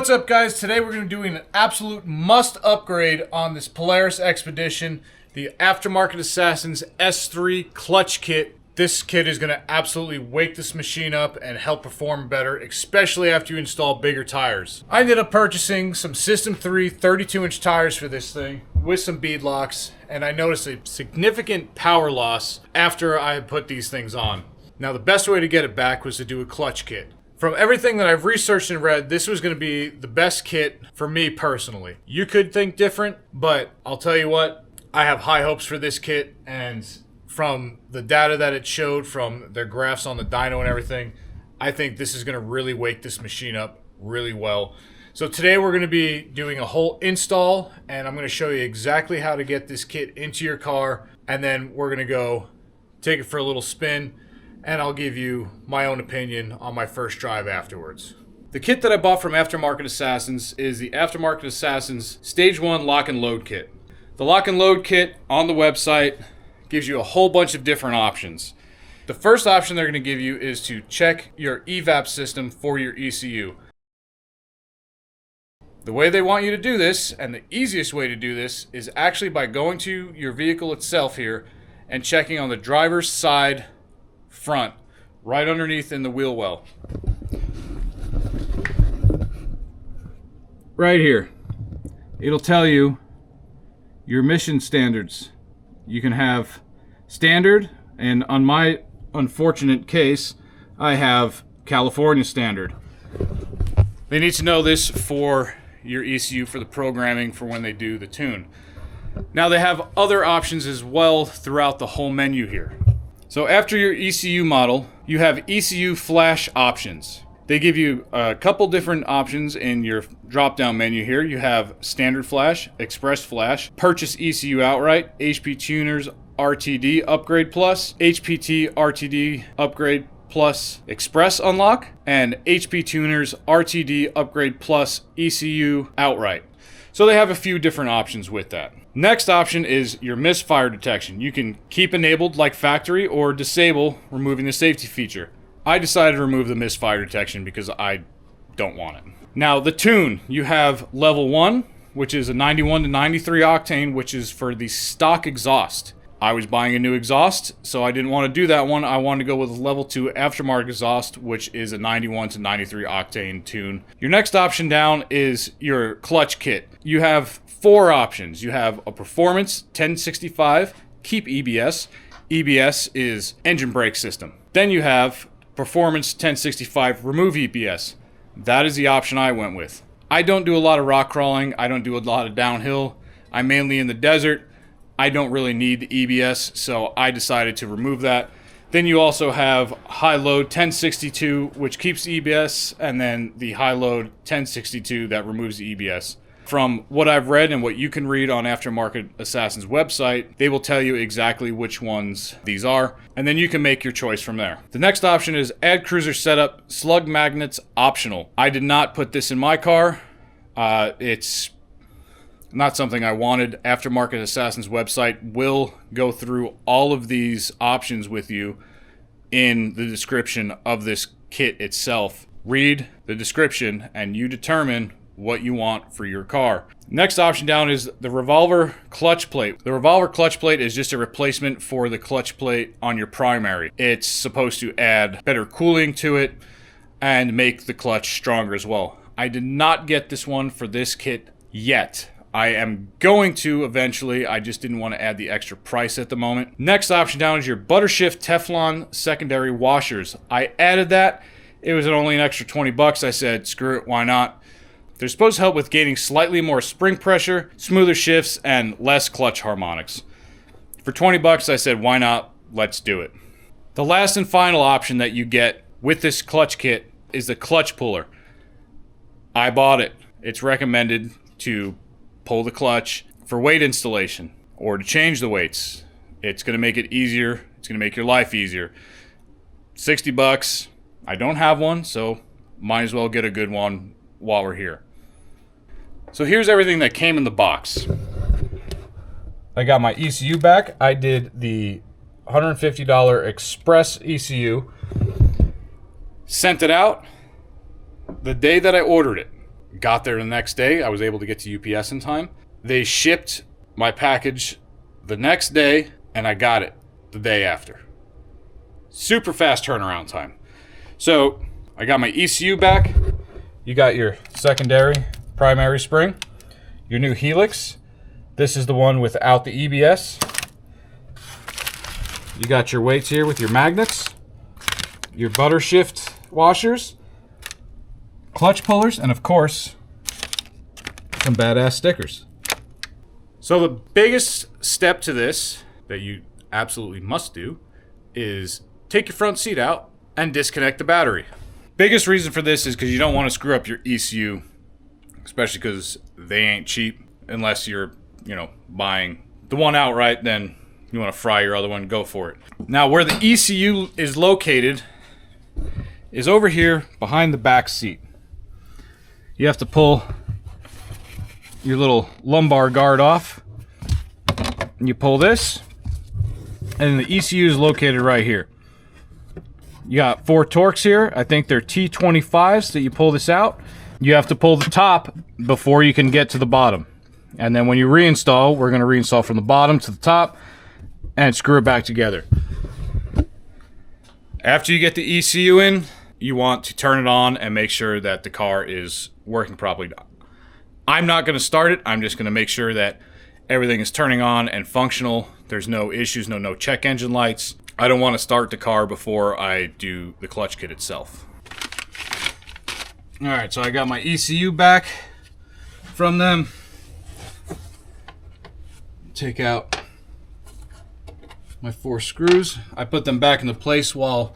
What's up, guys? Today we're going to do an absolute must upgrade on this Polaris Xpedition, the Aftermarket Assassin's S3 clutch kit. This kit is going to absolutely wake this machine up and help perform better, especially after you install bigger tires. I ended up purchasing some System 3 32-inch tires for this thing with some bead locks, and I noticed a significant power loss after I had put these things on. Now, the best way to get it back was to do a clutch kit. From everything that I've researched and read, this was going to be the best kit for me personally. You could think different, but I'll tell you what, I have high hopes for this kit, and from the data that it showed, from their graphs on the dyno and everything, I think this is going to really wake this machine up really well. So today we're going to be doing a whole install, and I'm going to show you exactly how to get this kit into your car, and then we're going to go take it for a little spin, and I'll give you my own opinion on my first drive afterwards. The kit that I bought from Aftermarket Assassins is the Aftermarket Assassins Stage 1 Lock and Load Kit. The Lock and Load Kit on the website gives you a whole bunch of different options. The first option they're going to give you is to check your evap system for your ECU. The way they want you to do this, and the easiest way to do this, is actually by going to your vehicle itself here and checking on the driver's side front, right underneath in the wheel well. Right here, it'll tell you your emission standards. You can have standard, and on my unfortunate case, I have California standard. They need to know this for your ECU, for the programming, for when they do the tune. Now they have other options as well throughout the whole menu here. So after your ECU model, you have ECU flash options. They give you a couple different options in your drop-down menu here. You have standard flash, express flash, purchase ECU outright, HP Tuners RTD Upgrade Plus, HPT RTD Upgrade Plus Express Unlock, and HP Tuners RTD Upgrade Plus ECU outright. So they have a few different options with that. Next option is your misfire detection. You can keep enabled like factory or disable, removing the safety feature. I decided to remove the misfire detection because I don't want it. Now the tune, you have level 1, which is a 91 to 93 octane, which is for the stock exhaust. I was buying a new exhaust, so I didn't want to do that one. I wanted to go with level 2 aftermarket exhaust, which is a 91 to 93 octane tune. Your next option down is your clutch kit. You have 4 options. You have a performance 1065, keep EBS. EBS is engine brake system. Then you have performance 1065, remove EBS. That is the option I went with. I don't do a lot of rock crawling. I don't do a lot of downhill. I'm mainly in the desert. I don't really need the EBS, so I decided to remove that. Then you also have high load 1062, which keeps EBS, and then the high load 1062 that removes the EBS. From what I've read and what you can read on Aftermarket Assassin's website, they will tell you exactly which ones these are, and then you can make your choice from there. The next option is add cruiser setup, slug magnets optional. I did not put this in my car. It's not something I wanted. Aftermarket Assassin's website will go through all of these options with you in the description of this kit itself. Read the description and you determine what you want for your car. Next option down is the revolver clutch plate. The revolver clutch plate is just a replacement for the clutch plate on your primary. It's supposed to add better cooling to it and make the clutch stronger as well. I did not get this one for this kit yet. I am going to eventually. I just didn't want to add the extra price at the moment. Next option down is your butter shift Teflon secondary washers. I added that. It was only an extra 20 bucks. I said, screw it, why not? They're supposed to help with gaining slightly more spring pressure, smoother shifts, and less clutch harmonics. For 20 bucks, I said, why not? Let's do it. The last and final option that you get with this clutch kit is the clutch puller. I bought it. It's recommended to pull the clutch for weight installation or to change the weights. It's going to make it easier. It's going to make your life easier. 60 bucks. I don't have one, so might as well get a good one while we're here. So here's everything that came in the box. I got my ECU back. I did the $150 Express ECU. Sent it out the day that I ordered it. got there the next day. I was able to get to UPS in time. They shipped my package the next day, and I got it the day after. Super fast turnaround time. So I got my ECU back. You got your secondary, primary spring, your new helix. This is the one without the EBS. You got your weights here with your magnets, your butter shift washers, clutch pullers, and of course, some badass stickers. So the biggest step to this that you absolutely must do is take your front seat out and disconnect the battery. Biggest reason for this is because you don't want to screw up your ECU, especially because they ain't cheap unless you're, buying the one outright, then you want to fry your other one, go for it. Now, where the ECU is located is over here behind the back seat. You have to pull your little lumbar guard off, and you pull this, and the ECU is located right here. You got 4 Torx here. I think they're T25s that you pull this out. You have to pull the top before you can get to the bottom. And then when you reinstall, we're going to reinstall from the bottom to the top and screw it back together. After you get the ECU in, you want to turn it on and make sure that the car is working properly. I'm not going to start it. I'm just going to make sure that everything is turning on and functional. There's no issues, no check engine lights. I don't want to start the car before I do the clutch kit itself. All right, so I got my ECU back from them. Take out my 4 screws. I put them back into place while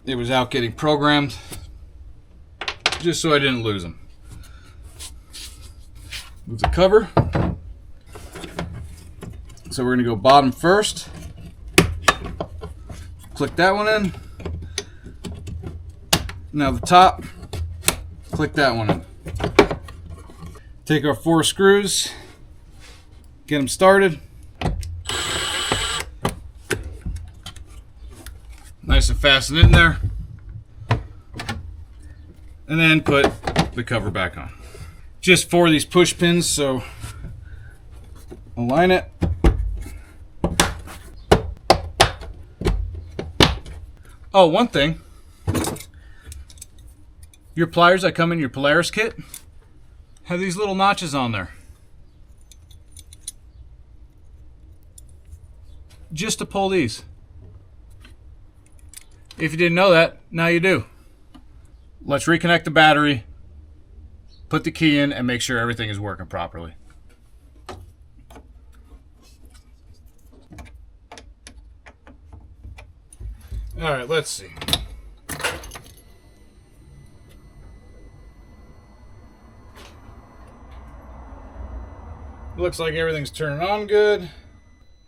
it was out getting programmed, just so I didn't lose them. Move the cover. So we're gonna go bottom first. Click that one in. Now the top, click that one in. Take our 4 screws, get them started. Nice and fasten in there. And then put the cover back on. Just 4 of these push pins, so align it. Oh, one thing. Your pliers that come in your Polaris kit have these little notches on there. Just to pull these. If you didn't know that, now you do. Let's reconnect the battery, put the key in, and make sure everything is working properly. All right, let's see. Looks like everything's turning on good.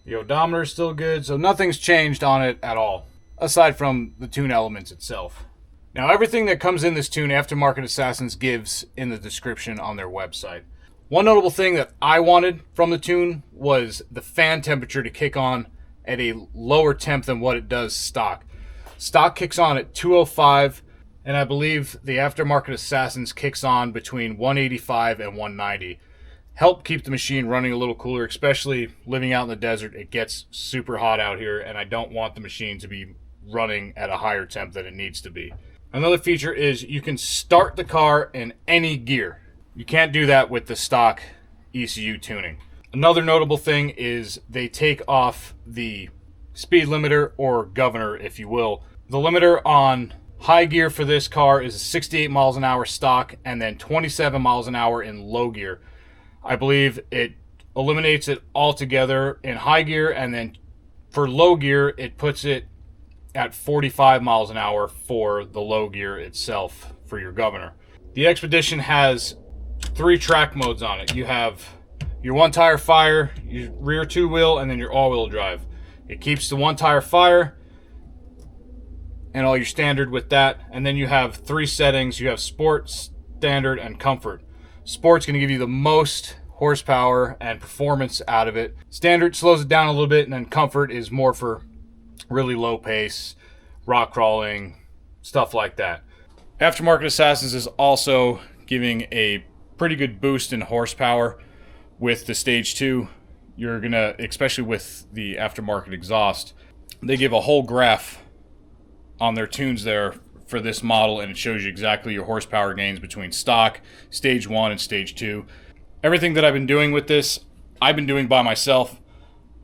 The odometer is still good, so nothing's changed on it at all, aside from the tune elements itself. Now, everything that comes in this tune, Aftermarket Assassins gives in the description on their website. One notable thing that I wanted from the tune was the fan temperature to kick on at a lower temp than what it does stock. Stock kicks on at 205, and I believe the Aftermarket Assassins kicks on between 185 and 190. Help keep the machine running a little cooler, especially living out in the desert. It gets super hot out here, and I don't want the machine to be running at a higher temp than it needs to be. Another feature is you can start the car in any gear. You can't do that with the stock ECU tuning. Another notable thing is they take off the speed limiter, or governor, if you will. The limiter on high gear for this car is 68 miles an hour stock, and then 27 miles an hour in low gear. I believe it eliminates it altogether in high gear, and then for low gear, it puts it at 45 miles an hour for the low gear itself for your governor. The Xpedition has 3 track modes on it. You have your one tire fire, your rear 2-wheel, and then your all-wheel drive. It keeps the one tire fire and all your standard with that. And then you have 3 settings. You have sport, standard, and comfort. Sport's going to give you the most horsepower and performance out of it. Standard slows it down a little bit, and then comfort is more for really low pace, rock crawling, stuff like that. Aftermarket Assassins is also giving a pretty good boost in horsepower with the Stage 2. You're gonna, especially with the aftermarket exhaust, they give a whole graph on their tunes there for this model, and it shows you exactly your horsepower gains between stock, Stage 1, and Stage 2. Everything that I've been doing with this, I've been doing by myself.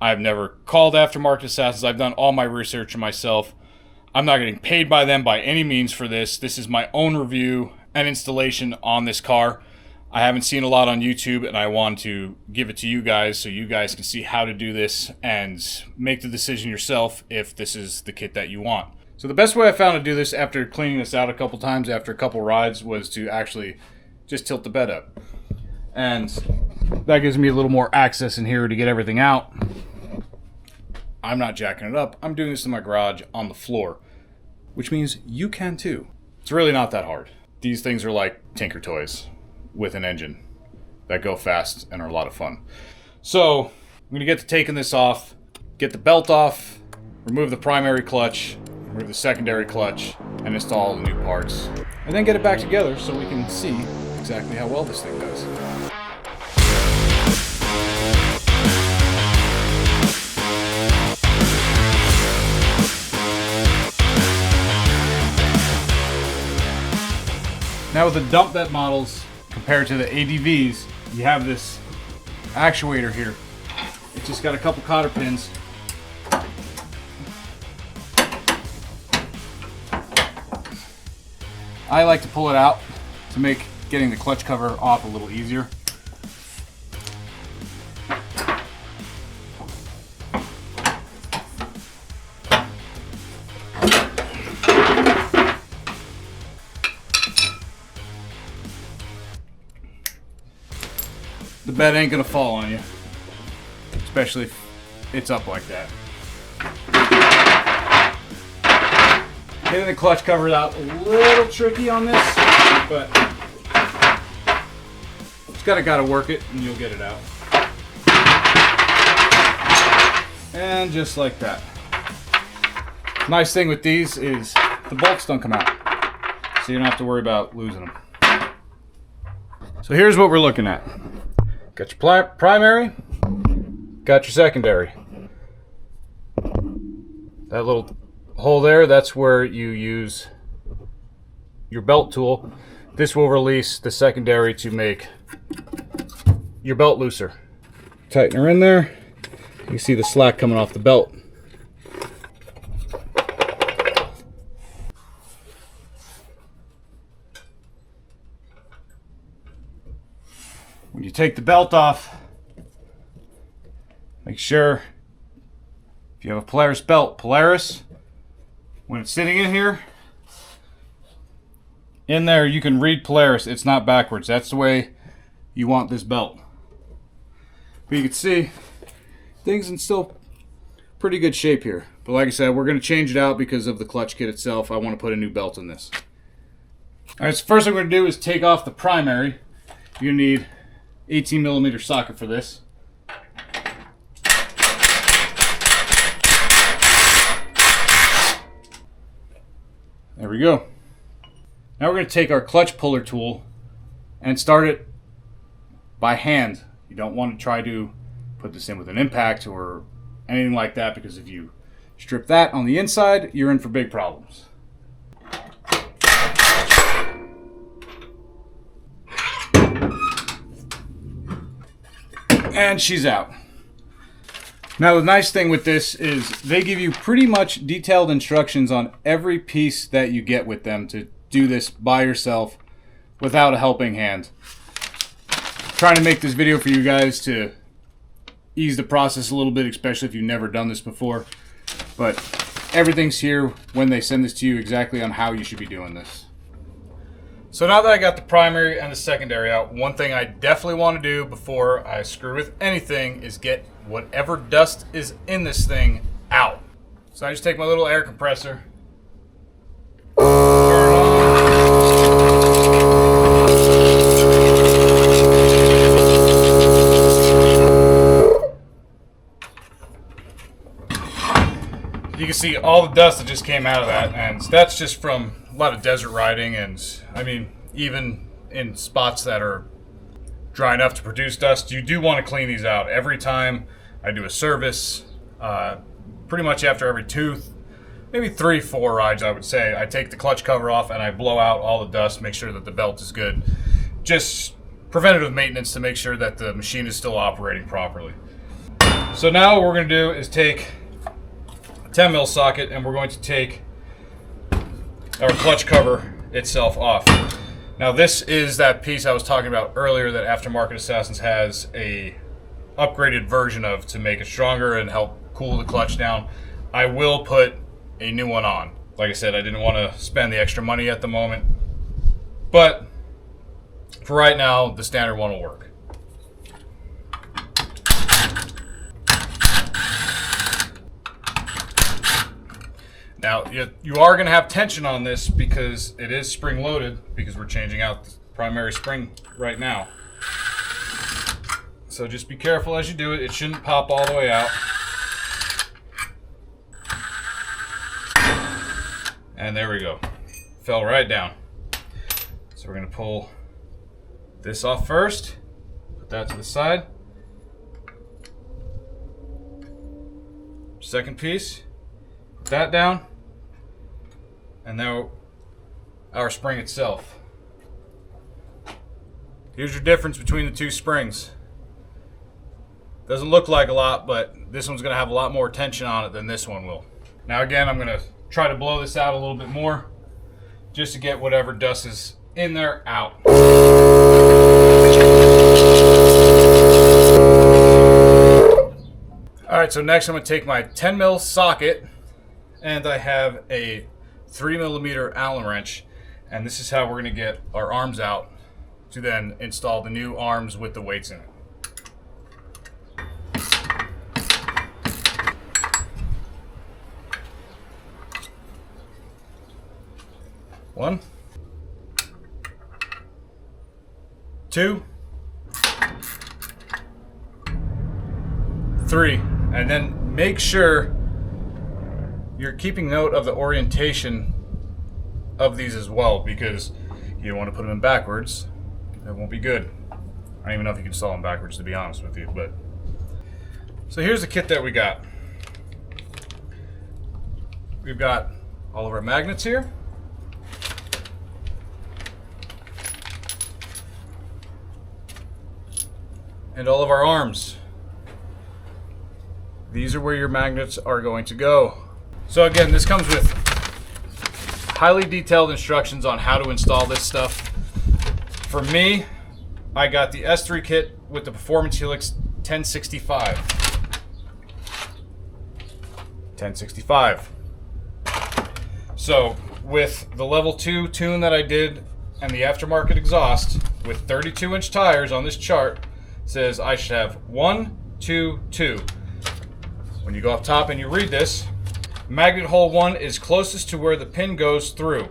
I've never called Aftermarket Assassins. I've done all my research myself. I'm not getting paid by them by any means for this. This is my own review and installation on this car. I haven't seen a lot on YouTube, and I want to give it to you guys so you guys can see how to do this and make the decision yourself if this is the kit that you want. So the best way I found to do this after cleaning this out a couple times after a couple rides was to actually just tilt the bed up. And that gives me a little more access in here to get everything out. I'm not jacking it up. I'm doing this in my garage on the floor, which means you can too. It's really not that hard. These things are like Tinker Toys with an engine that go fast and are a lot of fun. So I'm gonna get to taking this off, get the belt off, remove the primary clutch, remove the secondary clutch, and install the new parts. And then get it back together so we can see exactly how well this thing does. Now with the dump bed models compared to the ADVs, you have this actuator here. It's just got a couple cotter pins. I like to pull it out to make getting the clutch cover off a little easier. The bed ain't gonna fall on you, especially if it's up like that. Getting the clutch cover out a little tricky on this, but just gotta work it and you'll get it out. And just like that. Nice thing with these is the bolts don't come out, so you don't have to worry about losing them. So here's what we're looking at. Got your primary, got your secondary. That little hole there, that's where you use your belt tool. This will release the secondary to make your belt looser. Tighten her in there. You can see the slack coming off the belt. When you take the belt off, make sure if you have a Polaris belt, Polaris, when it's sitting in here, in there you can read Polaris. It's not backwards. That's the way you want this belt. But you can see things in still pretty good shape here. But like I said, we're going to change it out because of the clutch kit itself. I want to put a new belt in this. Alright, so first thing we're going to do is take off the primary. You're going to need 18mm socket for this. There we go. Now we're going to take our clutch puller tool and start it by hand. You don't want to try to put this in with an impact or anything like that, because if you strip that on the inside, you're in for big problems. And she's out. Now the nice thing with this is they give you pretty much detailed instructions on every piece that you get with them to do this by yourself without a helping hand. I'm trying to make this video for you guys to ease the process a little bit, especially if you've never done this before. But everything's here when they send this to you exactly on how you should be doing this. So now that I got the primary and the secondary out, one thing I definitely want to do before I screw with anything is get whatever dust is in this thing out. So I just take my little air compressor, turn it on. You can see all the dust that just came out of that, and that's just from a lot of desert riding, and I mean, even in spots that are dry enough to produce dust. You do want to clean these out every time I do a service. Pretty much after every 2, maybe 3, 4 rides, I would say. I take the clutch cover off and I blow out all the dust, make sure that the belt is good. Just preventative maintenance to make sure that the machine is still operating properly. So now what we're going to do is take a 10 mil socket and we're going to take our clutch cover itself off. Now this is that piece I was talking about earlier that Aftermarket Assassins has a upgraded version of to make it stronger and help cool the clutch down. I will put a new one on. Like I said, I didn't want to spend the extra money at the moment, but for right now, the standard one will work. Now, you are going to have tension on this because it is spring loaded, because we're changing out the primary spring right now. So just be careful as you do it. It shouldn't pop all the way out. And there we go. Fell right down. So we're going to pull this off first. Put that to the side. Second piece. Put that down. And now our spring itself. Here's your difference between the two springs. Doesn't look like a lot, but this one's going to have a lot more tension on it than this one will. Now again, I'm going to try to blow this out a little bit more just to get whatever dust is in there out. Alright, so next I'm going to take my 10 mil socket and I have a 3mm Allen wrench, and this is how we're going to get our arms out to then install the new arms with the weights in it. One, 2, 3, and then make sure you're keeping note of the orientation of these as well, because you don't want to put them in backwards. That won't be good. I don't even know if you can install them backwards, to be honest with you. But so here's the kit that we got. We've got all of our magnets here. And all of our arms. These are where your magnets are going to go. So again, this comes with highly detailed instructions on how to install this stuff. For me, I got the S3 kit with the Performance Helix 1065. 1065. So with the level 2 tune that I did and the aftermarket exhaust with 32-inch tires on this chart, says I should have 1, 2, 2. When you go up top and you read this, magnet hole 1 is closest to where the pin goes through.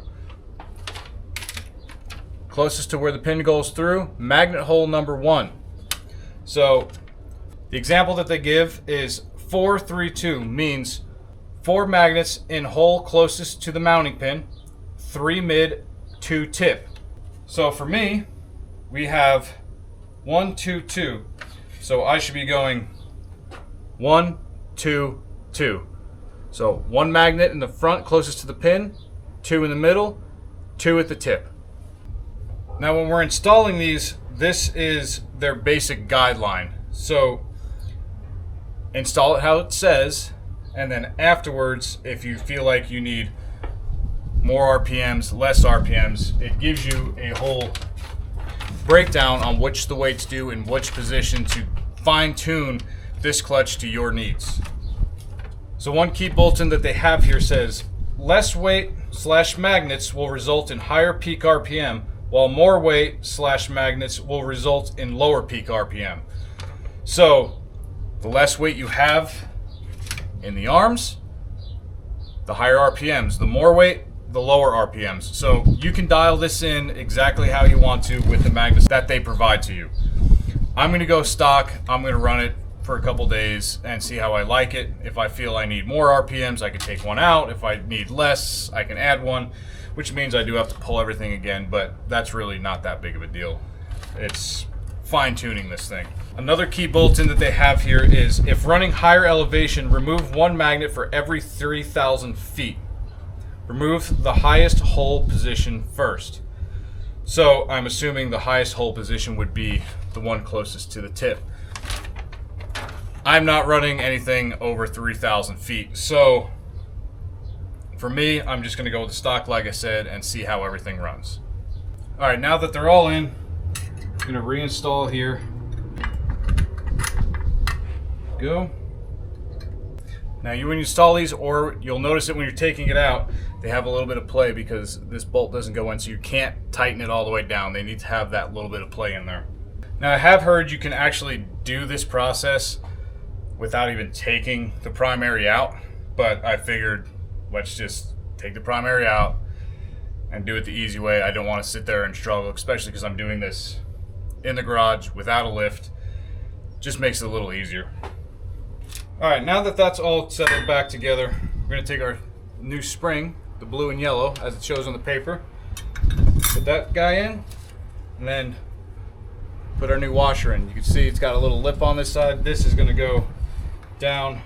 Closest to where the pin goes through, magnet hole number 1. So the example that they give is 432, means 4 magnets in hole closest to the mounting pin, 3 mid, 2 tip. So for me, we have 1, 2, 2. So I should be going 1, 2, 2. So 1 magnet in the front closest to the pin, 2 in the middle, 2 at the tip. Now when we're installing these, this is their basic guideline. So install it how it says, and then afterwards, if you feel like you need more RPMs, less RPMs, it gives you a whole breakdown on which the weights do in which position to fine-tune this clutch to your needs. So one key bulletin that they have here says, less weight / magnets will result in higher peak RPM, while more weight / magnets will result in lower peak RPM. So the less weight you have in the arms, the higher RPMs. The more weight, the lower RPMs. So you can dial this in exactly how you want to with the magnets that they provide to you. I'm going to go stock. I'm going to run it for a couple days and see how I like it. If I feel I need more RPMs, I can take one out. If I need less, I can add one. which means I do have to pull everything again, but that's really not that big of a deal. It's fine-tuning this thing. Another key bulletin that they have here is, if running higher elevation, remove one magnet for every 3,000 feet. Remove the highest hole position first. So I'm assuming the highest hole position would be the one closest to the tip. I'm not running anything over 3,000 feet, so for me, I'm just going to go with the stock, like I said, and see how everything runs. All right, now that they're all in, I'm going to reinstall here. Go. Now, when you install these, or you'll notice it when you're taking it out, they have a little bit of play because this bolt doesn't go in, so you can't tighten it all the way down. They need to have that little bit of play in there. Now, I have heard you can actually do this process without even taking the primary out, but I figured let's just take the primary out and do it the easy way. I don't want to sit there and struggle, especially because I'm doing this in the garage without a lift. Just makes it a little easier. All right, now that that's all settled back together, we're going to take our new spring, the blue and yellow, as it shows on the paper, put that guy in, and then put our new washer in. You can see it's got a little lip on this side. This is going to go down,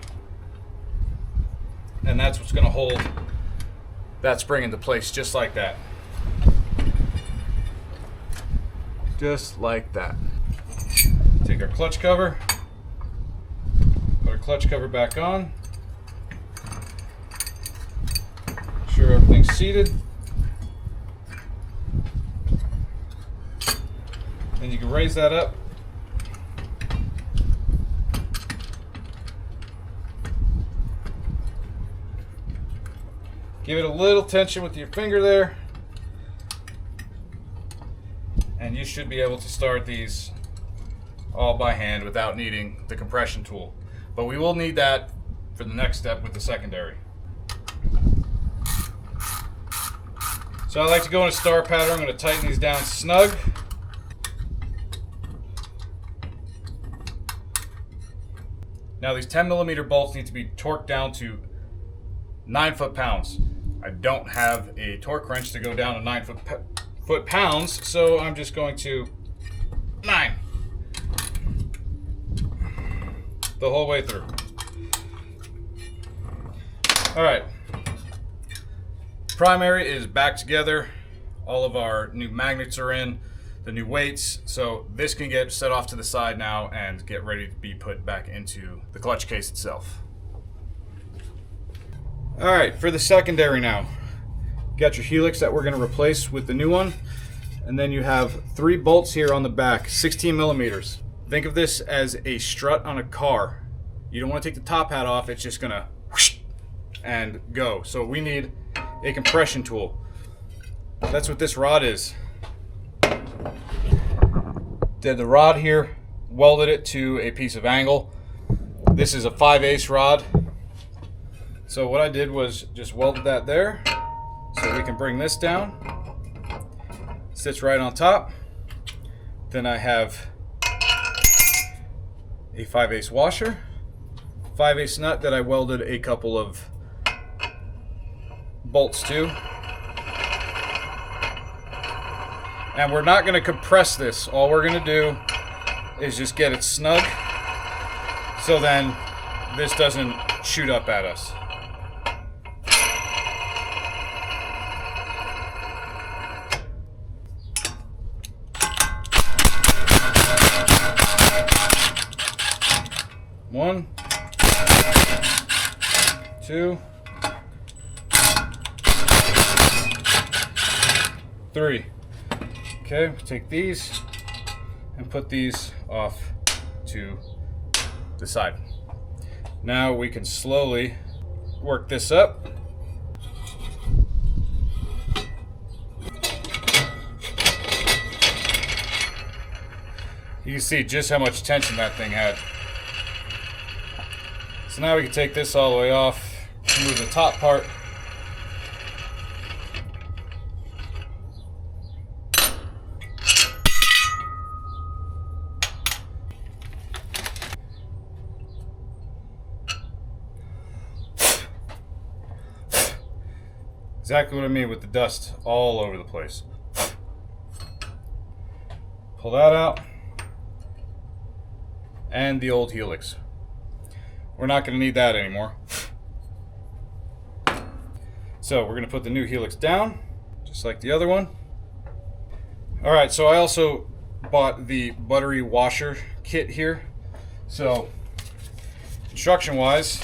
and that's what's going to hold that spring into place, just like that. Just like that. Take our clutch cover, put our clutch cover back on, make sure everything's seated. And you can raise that up. Give it a little tension with your finger there, and you should be able to start these all by hand without needing the compression tool. But we will need that for the next step with the secondary. So I like to go in a star pattern. I'm going to tighten these down snug. Now these 10mm bolts need to be torqued down to 9 foot-pounds. I don't have a torque wrench to go down to 9 foot-pounds, so I'm just going to 9 the whole way through. All right, primary is back together. All of our new magnets are in, the new weights, so this can get set off to the side now and get ready to be put back into the clutch case itself. All right, for the secondary now, you got your helix that we're going to replace with the new one, and then you have 3 bolts here on the back, 16mm. Think of this as a strut on a car. You don't want to take the top hat off, it's just going to whoosh and go. So we need a compression tool. That's what this rod is. Did the rod here, welded it to a piece of angle. This is a 5/8 rod. So what I did was just welded that there so we can bring this down. Sits right on top. Then I have a 5/8 washer, 5/8 nut that I welded a couple of bolts to. And we're not going to compress this. All we're going to do is just get it snug so then this doesn't shoot up at us. One, 2, 3. Okay, take these and put these off to the side. Now we can slowly work this up. You can see just how much tension that thing had. So now we can take this all the way off, remove the top part. Exactly what I mean with the dust all over the place. Pull that out. And the old helix. We're not going to need that anymore. So we're going to put the new helix down, just like the other one. Alright, so I also bought the buttery washer kit here. So, instruction wise,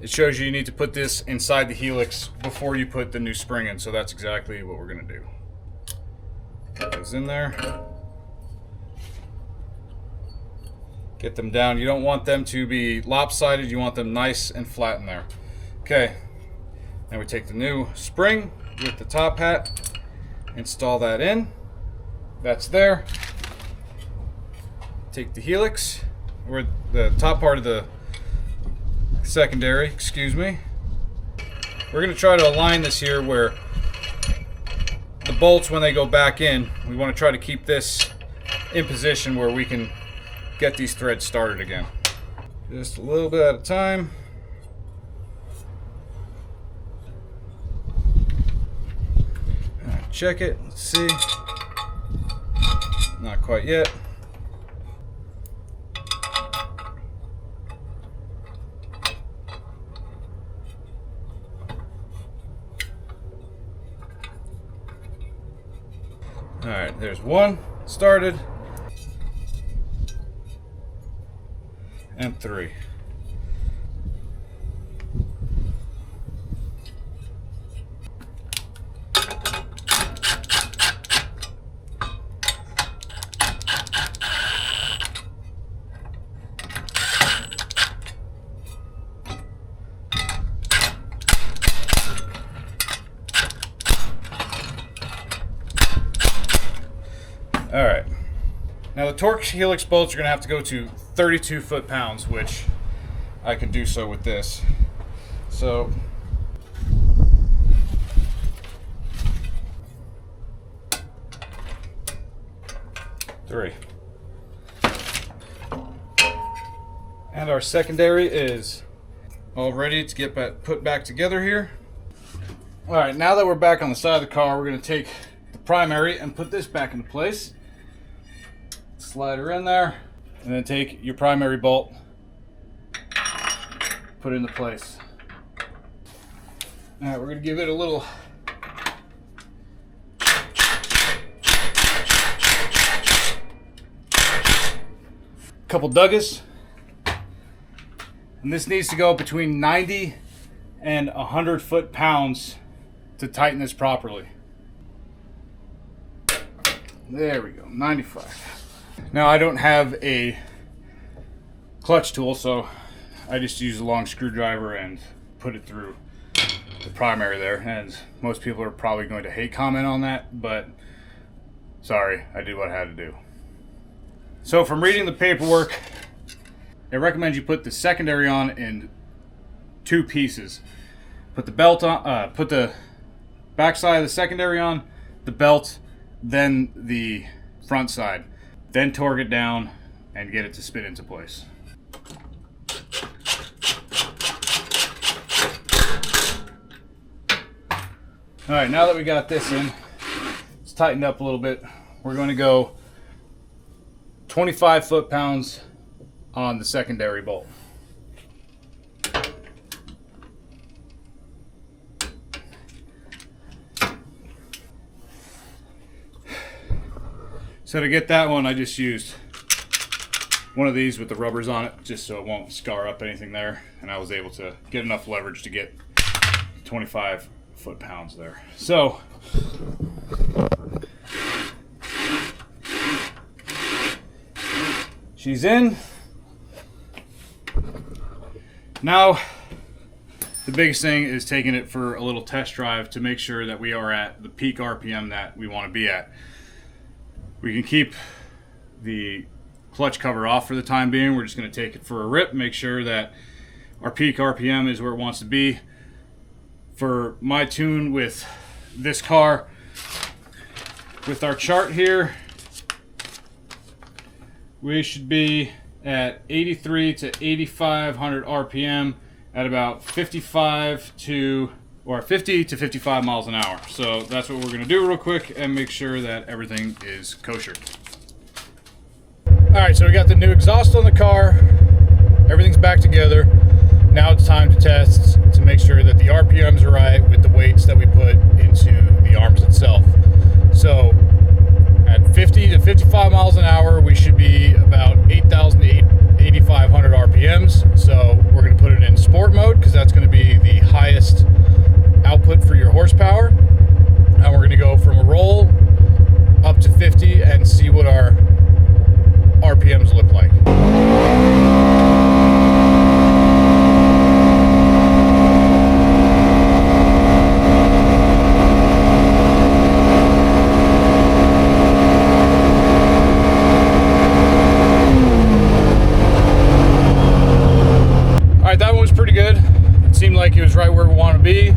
it shows you need to put this inside the helix before you put the new spring in. So that's exactly what we're going to do. Put those in there. Get them down. You don't want them to be lopsided. You want them nice and flat in there. Okay. Now we take the new spring with the top hat, install that in. That's there. Take the helix, or the top part of the secondary, excuse me. We're going to try to align this here where the bolts, when they go back in, we want to try to keep this in position where we can get these threads started again. Just a little bit at a time. Check it, let's see. Not quite yet. All right, there's one started. And 3. All right. Now the torque helix bolts are going to have to go to 32 foot-pounds, which I can do so with this. So three. And our secondary is all ready to get put back together here. All right, now that we're back on the side of the car, we're going to take the primary and put this back into place. Slide her in there, and then take your primary bolt, put it into place. All right, we're going to give it a little couple duggas, and this needs to go between 90 and 100 foot-pounds to tighten this properly. There we go, 95. Now I don't have a clutch tool, so I just use a long screwdriver and put it through the primary there. And most people are probably going to hate comment on that, but sorry, I did what I had to do. So from reading the paperwork, it recommends you put the secondary on in 2 pieces. Put the belt on, put the back side of the secondary on, the belt, then the front side. Then torque it down and get it to spin into place. All right, now that we got this in, it's tightened up a little bit. We're going to go 25 foot-pounds on the secondary bolt. So to get that one, I just used one of these with the rubbers on it, just so it won't scar up anything there. And I was able to get enough leverage to get 25 foot-pounds there. So she's in. Now the biggest thing is taking it for a little test drive to make sure that we are at the peak RPM that we want to be at. We can keep the clutch cover off for the time being. We're just going to take it for a rip, make sure that our peak RPM is where it wants to be. For my tune with this car, with our chart here, we should be at 83 to 8,500 RPM at about 50 to 55 miles an hour. So that's what we're gonna do real quick and make sure that everything is kosher. All right, so we got the new exhaust on the car. Everything's back together. Now it's time to test to make sure that the RPMs are right with the weights that we put into the arms itself. So at 50 to 55 miles an hour, we should be about 8,000 to 8,500 RPMs. So we're going to put it in sport mode because that's going to be the highest output for your horsepower. And we're going to go from a roll up to 50 and see what our RPMs look like. Like it was right where we want to be.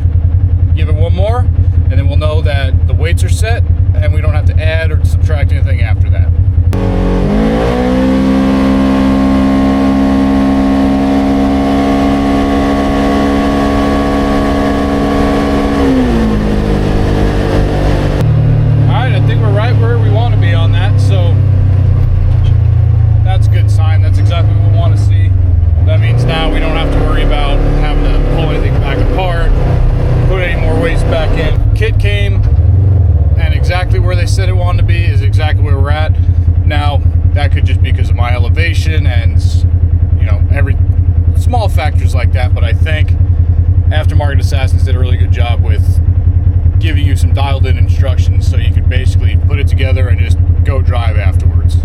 Give it one more and then we'll know that the weights are set and we don't have to add or subtract anything after that. Alright, I think we're right where we want to be on that, so that's a good sign. That's exactly what we want to see. That means now we don't have to worry about having to pull anything back apart, put any more weights back in. Kit came and exactly where they said it wanted to be is exactly where we're at. Now, that could just be because of my elevation and, you know, every small factors like that, but I think Aftermarket Assassins did a really good job with giving you some dialed in instructions so you could basically put it together and just go drive afterwards.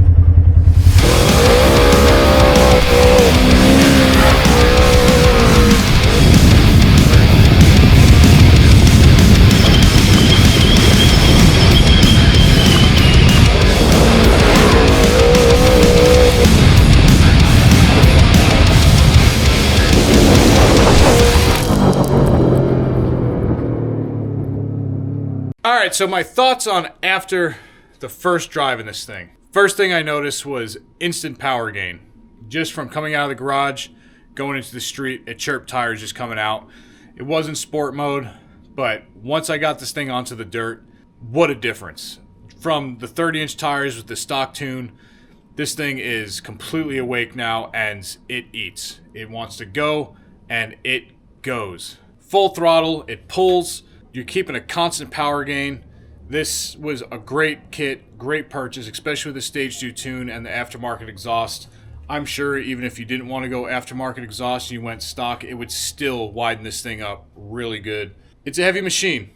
Alright, so my thoughts on after the first drive in this thing. First thing I noticed was instant power gain. Just from coming out of the garage, going into the street, it chirped tires just coming out. It was in sport mode, but once I got this thing onto the dirt, what a difference. From the 30-inch tires with the stock tune, this thing is completely awake now and it eats. It wants to go and it goes. Full throttle, it pulls. You're keeping a constant power gain. This was a great kit, great purchase, especially with the Stage 2 tune and the aftermarket exhaust. I'm sure even if you didn't want to go aftermarket exhaust and you went stock, it would still widen this thing up really good. It's a heavy machine.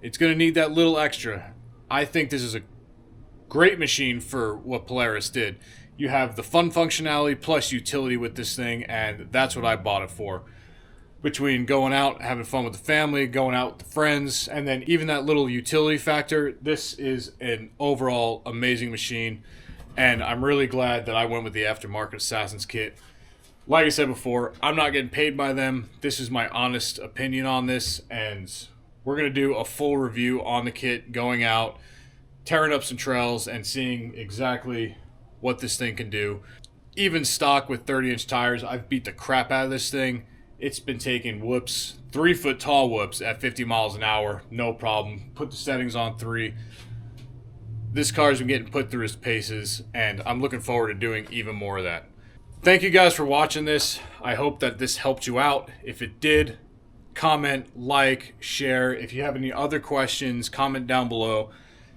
It's going to need that little extra. I think this is a great machine for what Polaris did. You have the fun functionality plus utility with this thing, and that's what I bought it for. Between going out, having fun with the family, going out with the friends, and then even that little utility factor, this is an overall amazing machine. And I'm really glad that I went with the Aftermarket Assassins kit. Like I said before, I'm not getting paid by them. This is my honest opinion on this, and we're going to do a full review on the kit, going out, tearing up some trails, and seeing exactly what this thing can do. Even stock with 30-inch tires, I've beat the crap out of this thing. It's been taking whoops, 3-foot tall whoops at 50 miles an hour, no problem. Put the settings on 3. This car's been getting put through its paces, and I'm looking forward to doing even more of that. Thank you guys for watching this. I hope that this helped you out. If it did, comment, like, share. If you have any other questions, comment down below.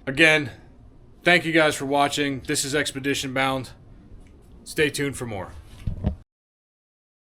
Again, thank you guys for watching. This is Xpedition Bound. Stay tuned for more.